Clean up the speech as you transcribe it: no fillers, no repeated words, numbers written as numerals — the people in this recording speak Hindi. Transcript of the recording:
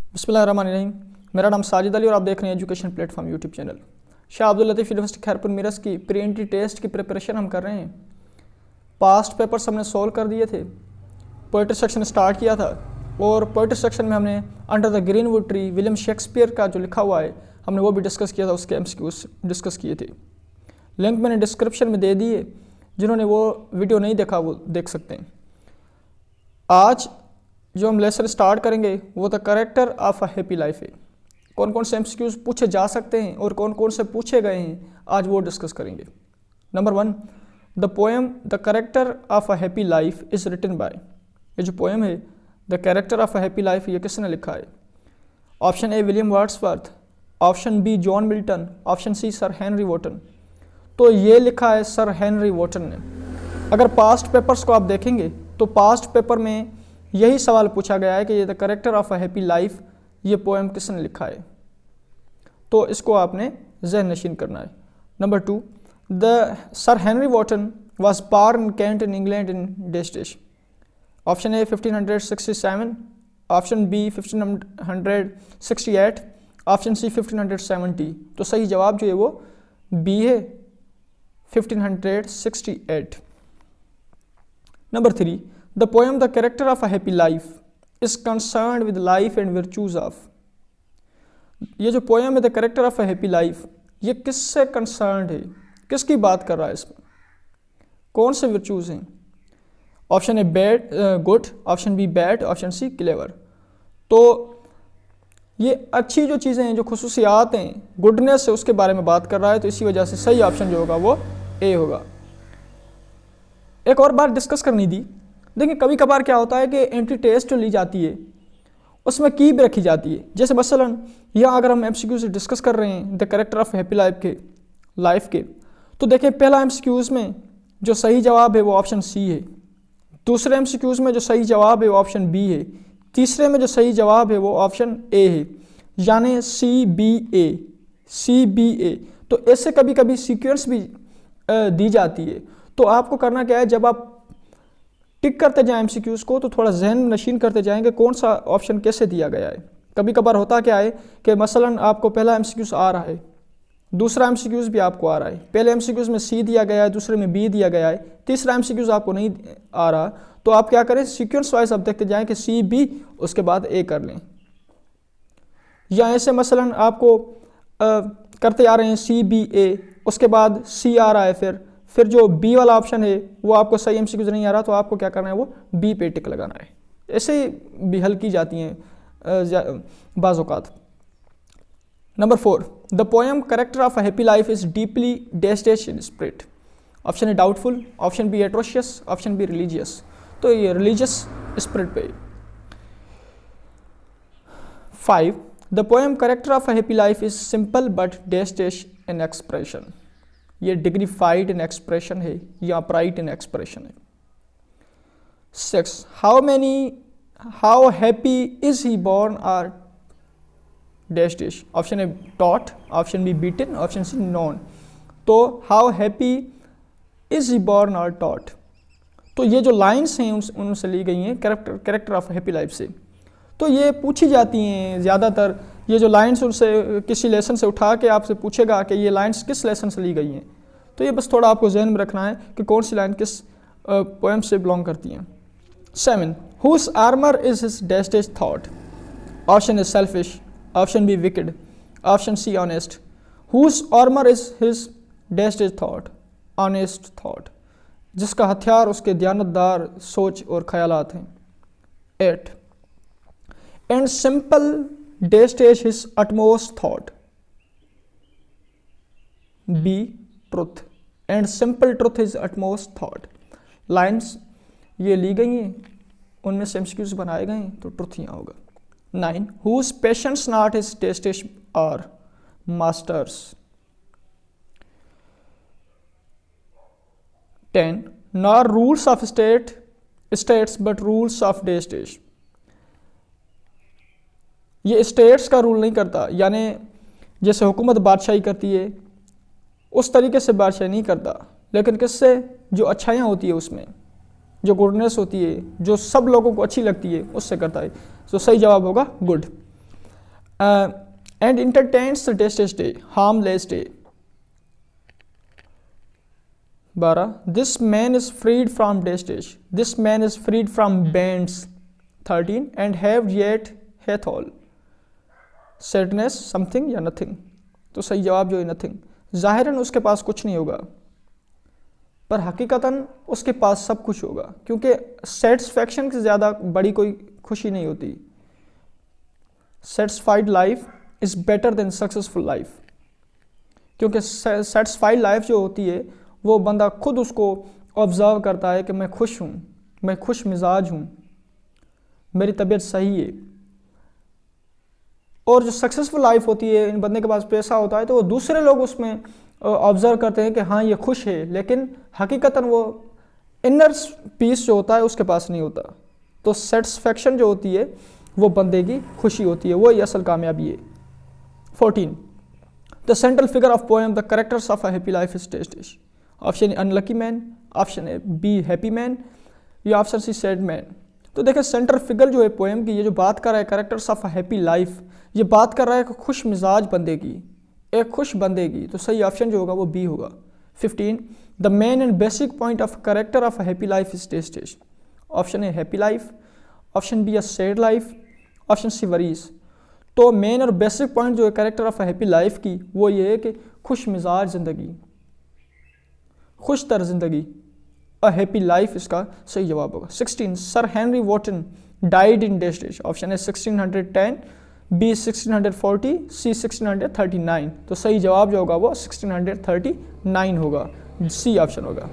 बिस्मिल्लाहिर्रहमानिर्रहीम। मेरा नाम साजिद अली और आप देख रहे हैं education platform YouTube channel. Shah Abdul Latif university Khairpur Mirs की प्री एंट्री टेस्ट की प्रिपरेशन हम कर रहे हैं। पास्ट पेपर्स हमने सोल्व कर दिए थे, पोइट्री सेक्शन स्टार्ट किया था और पोइट्री सेक्शन में हमने under the greenwood tree William Shakespeare का जो लिखा हुआ है हमने वो भी डिस्कस किया था, उसके एमसीक्यूज डिस्कस किए थे। लिंक मैंने डिस्क्रिप्शन में दे दिए, जिन्होंने वो वीडियो नहीं देखा वो देख सकते हैं। आज जो हम लेसन स्टार्ट करेंगे वो the character of a happy life है। कौन कौन से एमसीक्यूज पूछे जा सकते हैं और कौन कौन से पूछे गए हैं आज वो डिस्कस करेंगे। Number 1, the poem the character of a happy life is written by. ये जो पोएम है the character of a happy life ये किसने लिखा है? Option A William Wordsworth, option B John Milton, option C Sir Henry Wotton. तो ये लिखा है सर हेनरी वॉटन ने। अगर पास्ट पेपर्स को आप देखेंगे तो पास्ट पेपर में यही सवाल पूछा गया है कि ये the character of a happy life ये पोएम किसने लिखा है, तो इसको आपने ज़हन नशीन करना है। Number 2, the Sir Henry Wotton was born in Kent in England in dash. Option A 1567, option B 1568, option C 1570। तो सही जवाब जो है वो बी है, 1568। Number 3, the poem the character of a happy life is concerned with life and virtues of. ये जो पोएम है the character of a happy life ये किससे कंसर्न्ड है, किसकी बात कर रहा है इसमें, कौन से वर्चूज हैं? Option A bad good, option B bad, option C clever. तो ये अच्छी जो चीज़ें हैं, जो खुसूसियात हैं, गुडनेस है, उसके बारे में बात कर रहा है, तो इसी वजह से सही ऑप्शन जो होगा वो ए होगा। एक और बात डिस्कस करनी थी। देखिए कभी कभार क्या होता है कि एंट्री टेस्ट जो ली जाती है उसमें की भी रखी जाती है। जैसे मसलन यहाँ अगर हम एमसीक्यू से डिस्कस कर रहे हैं the character of happy life के, तो देखिए पहला एमसीक्यूज़ में जो सही जवाब है वो ऑप्शन सी है, दूसरे एमसीक्यूज़ में जो सही जवाब है वो ऑप्शन बी है, तीसरे में जो सही जवाब है वो ऑप्शन ए है, यानी सी बी ए। तो ऐसे कभी कभी सीक्वेंस भी दी जाती है। तो आपको करना क्या है, जब आप टिक करते जाएं एमसीक्यूज़ को तो थोड़ा जहन नशीन करते जाएंगे कौन सा ऑप्शन कैसे दिया गया है। कभी कभार होता क्या है कि मसलन आपको पहला एमसीक्यूज़ आ रहा है, दूसरा एमसीक्यूज़ भी आपको आ रहा है, पहले एमसीक्यूज़ में सी दिया गया है, दूसरे में बी दिया गया है, तीसरा एमसीक्यूज़ आपको नहीं आ रहा, तो आप क्या करें, सीक्वेंस वाइज आप देखते जाएं कि सी बी उसके बाद ए कर लें। या ऐसे मसलन आपको करते आ रहे हैं सी बी ए, उसके बाद सी आ रहा है, फिर जो बी वाला ऑप्शन है वो आपको सही एमसीक्यूज़ नहीं आ रहा, तो आपको क्या करना है, वो बी पे टिक लगाना है। ऐसे भी हल की जाती हैं बाज़ औक़ात। Number 4, the poem character of a happy life is deeply dash in spirit. Option A doubtful, option B atrocious, option B religious. तो ये रिलीजियस स्पिरिट पे। 5, the poem character of a happy life is simple but dash in expression. ये डिग्निफाइड इन एक्सप्रेशन है या अपराइट इन एक्सप्रेशन है। 6, how happy is he born or dash. Option A taught, option B beaten, option C none. तो how happy is he born or taught. तो ये जो लाइन्स हैं उनसे ली गई हैं कैरेक्टर ऑफ हैप्पी लाइफ से। तो ये पूछी जाती हैं ज़्यादातर, ये जो लाइन्स उनसे किसी लेसन से उठा के आपसे पूछेगा कि ये लाइन्स किस लेसन से ली गई हैं। तो ये बस थोड़ा आपको जहन में रखना है कि कौन सी लाइन किस पोएम से बिलोंग करती हैं। 7, whose armour is his dash thought. Option is selfish, option B wicked, option C honest. Whose armour is his dash thought, honest thought. जिसका हथियार उसके दयानतदार सोच और ख्यालात हैं। 8, and simple dash his utmost thought. B truth, and simple truth is utmost thought. Lines ये ली गई हैं, उनमें से एमसीक्यूज़ बनाए गए हैं, तो ट्रुथ यहाँ होगा। 9, whose patience not is testish or masters. 10, nor rules of states but rules of dash. ये स्टेट्स का रूल नहीं करता, यानी जैसे हुकूमत बादशाही करती है उस तरीके से बादशाही नहीं करता, लेकिन किससे, जो अच्छाइयाँ होती है उसमें, जो गुडनेस होती है, जो सब लोगों को अच्छी लगती है, उससे करता है। तो सही जवाब होगा good. And entertains the dash day, harmless day. 12 this man is freed from dash, this man is freed from bands. 13 and have yet hath all, sadness something या नथिंग। तो सही जवाब जो है नथिंग। ज़ाहिरन उसके पास कुछ नहीं होगा, पर हकीकतन उसके पास सब कुछ होगा, क्योंकि सेटिस्फैक्शन से ज़्यादा बड़ी कोई खुशी नहीं होती। Satisfied life is better than successful life, क्योंकि सेटिस्फाइड लाइफ जो होती है वो बंदा खुद उसको ऑब्ज़र्व करता है कि मैं खुश हूँ, मैं खुश मिजाज हूँ, मेरी तबीयत सही है। और जो सक्सेसफुल लाइफ होती है, इन बंदे के पास पैसा होता है तो वो दूसरे लोग उसमें ऑब्ज़र्व करते हैं कि हाँ ये खुश है, लेकिन हकीकतन वो इनर पीस जो होता है उसके पास नहीं होता। तो सेटिस्फैक्शन जो होती है वो बंदे की खुशी होती है, वही असल कामयाबी है। 14 the central figure of poem the characters of a happy life is dash. Option A unlucky man, option A B happy man, या ऑप्शन सी सैड मैन। तो देखिए सेंट्रल फिगर जो है पोएम की, ये जो बात कर रहा है characters of a happy life, ये बात कर रहा है कि खुश मिजाज बंदे की, एक खुश बंदे की। तो सही ऑप्शन जो होगा वो बी होगा। 15 the main and basic point of character of a happy life is dash. Option A happy life, option B a sad life, option C worries. तो मेन और बेसिक पॉइंट जो है character of a happy life की वो ये है कि खुश मिजाज ज़िंदगी, खुश तर ज़िंदगी, अ हैप्पी लाइफ इसका सही जवाब होगा। 16 sir Henry Wotton died in dash. Option A 1610, B 1640, C 1639। तो सही जवाब जो होगा वो 1639 होगा, सी ऑप्शन होगा।